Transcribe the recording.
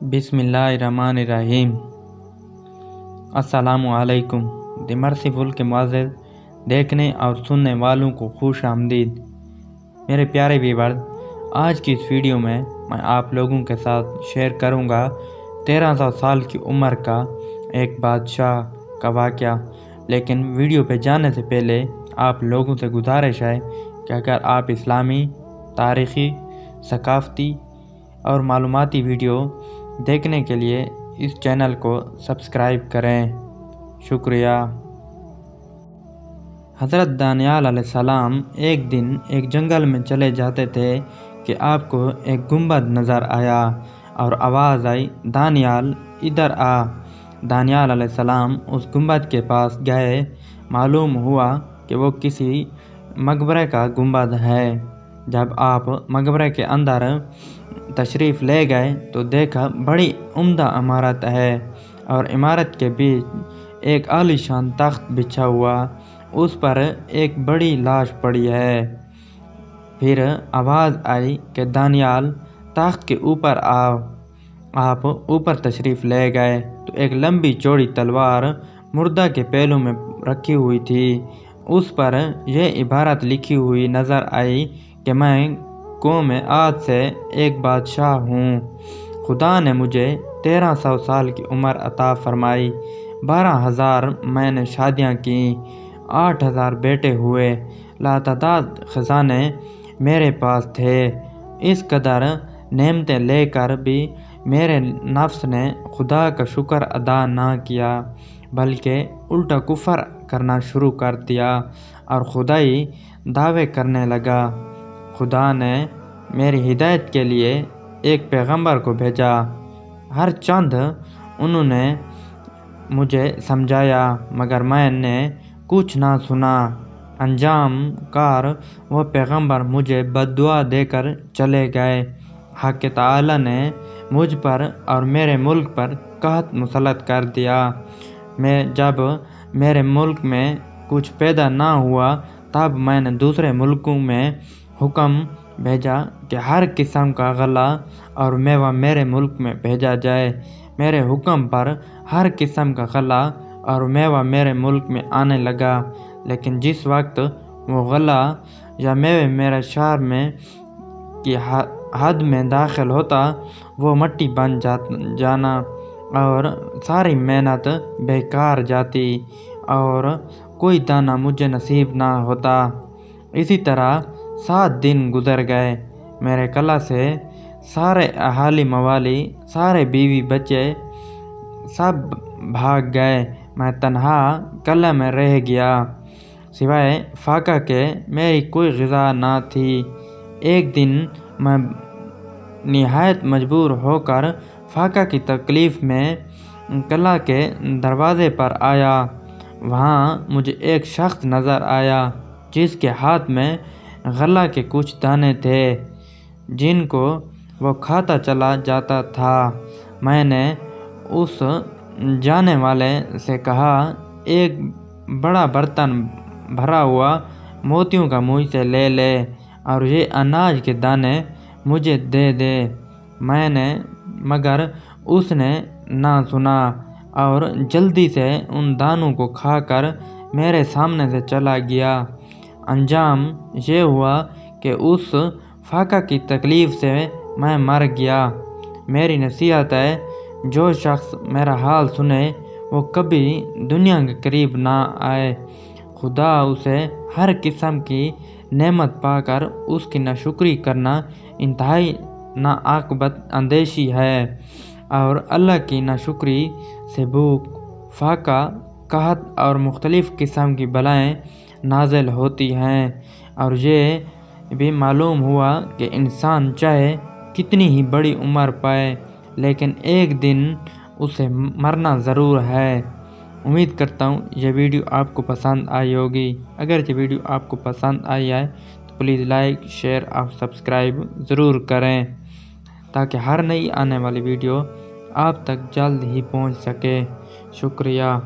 बिस्मिल्लाहिर्रहमानिर्रहीम। अस्सलामुअलैकुम। The merciful के मुअज़्ज़िज़ देखने और सुनने वालों को खुश आमदीद। मेरे प्यारे व्यूअर्स, आज की इस वीडियो में मैं आप लोगों के साथ शेयर करूंगा 1300 साल की उम्र का एक बादशाह का वाक़या। लेकिन वीडियो पे जाने से पहले आप लोगों से गुजारिश है कि अगर आप इस्लामी, तारीख़ी, सकाफ़ती और मालूमाती वीडियो देखने के लिए इस चैनल को सब्सक्राइब करें। शुक्रिया। हज़रत दानियाल अलैहिस्सलाम एक दिन एक जंगल में चले जाते थे कि आपको एक गुंबद नज़र आया और आवाज़ आई, दानियाल इधर आ। दानियाल अलैहिस्सलाम उस गुंबद के पास गए। मालूम हुआ कि वो किसी मकबरे का गुंबद है। जब आप मकबरे के अंदर तशरीफ़ ले गए तो देखा बड़ी उम्दा इमारत है और इमारत के बीच एक आलीशान तख्त बिछा हुआ, उस पर एक बड़ी लाश पड़ी है। फिर आवाज़ आई कि दानियाल तख्त के ऊपर आओ। आप ऊपर तशरीफ़ ले गए तो एक लंबी चौड़ी तलवार मुर्दा के पहलू में रखी हुई थी। उस पर यह इबारत लिखी हुई नज़र आई कि मैं कौम आद से एक बादशाह हूँ। खुदा ने मुझे 1300 साल की उम्र अता फरमाई। 12,000 मैंने शादियाँ की, 8,000 बेटे हुए, लातादाद खजाने मेरे पास थे। इस कदर नेमतें लेकर भी मेरे नफ्स ने खुदा का शुक्र अदा ना किया, बल्कि उल्टा कुफर करना शुरू कर दिया और खुदाई दावे करने लगा। खुदा ने मेरी हिदायत के लिए एक पैगंबर को भेजा। हर चंद उन्होंने मुझे समझाया, मगर मैंने कुछ ना सुना। अंजाम कार वह पैगंबर मुझे बद्दुआ देकर चले गए। हक़ ताला ने मुझ पर और मेरे मुल्क पर कहत मुसल्लत कर दिया। जब मेरे मुल्क में कुछ पैदा ना हुआ तब मैंने दूसरे मुल्कों में हुक्म भेजा कि हर किस्म का गला और मेवा मेरे मुल्क में भेजा जाए। मेरे हुक्म पर हर किस्म का गला और मेवा मेरे मुल्क में आने लगा। लेकिन जिस वक्त वो गला या मेवे मेरे शहर में की हद में दाखिल होता, वो मट्टी बन जाना और सारी मेहनत बेकार जाती और कोई दाना मुझे नसीब ना होता। इसी तरह 7 दिन गुजर गए। मेरे कला से सारे अहाली मवाली, सारे बीवी बच्चे सब भाग गए। मैं तन्हा कला में रह गया। सिवाय फाका के मेरी कोई ग़िज़ा ना थी। एक दिन मैं निहायत मजबूर होकर फाका की तकलीफ़ में कला के दरवाज़े पर आया। वहाँ मुझे एक शख्स नज़र आया जिसके हाथ में गला के कुछ दाने थे जिनको वो खाता चला जाता था। मैंने उस जाने वाले से कहा, एक बड़ा बर्तन भरा हुआ मोतियों का मुझसे ले ले और ये अनाज के दाने मुझे दे दे। मगर उसने ना सुना और जल्दी से उन दानों को खाकर मेरे सामने से चला गया। अंजाम ये हुआ कि उस फाका की तकलीफ़ से मैं मर गया। मेरी नसीहत है, जो शख्स मेरा हाल सुने वो कभी दुनिया के करीब ना आए। खुदा उसे हर किस्म की नेमत पाकर उसकी नाशुक्री करना इंतहाई नाआक़बत अंदेशी है और अल्लाह की नाशुक्री से भूख, फाका, कहत और मुख्तलिफ़ किस्म की बलाएँ नाज़िल होती हैं। और ये भी मालूम हुआ कि इंसान चाहे कितनी ही बड़ी उम्र पाए, लेकिन एक दिन उसे मरना ज़रूर है। उम्मीद करता हूँ ये वीडियो आपको पसंद आई होगी। अगर ये वीडियो आपको पसंद आई है तो प्लीज़ लाइक, शेयर और सब्सक्राइब ज़रूर करें ताकि हर नई आने वाली वीडियो आप तक जल्द ही पहुँच सके। शुक्रिया।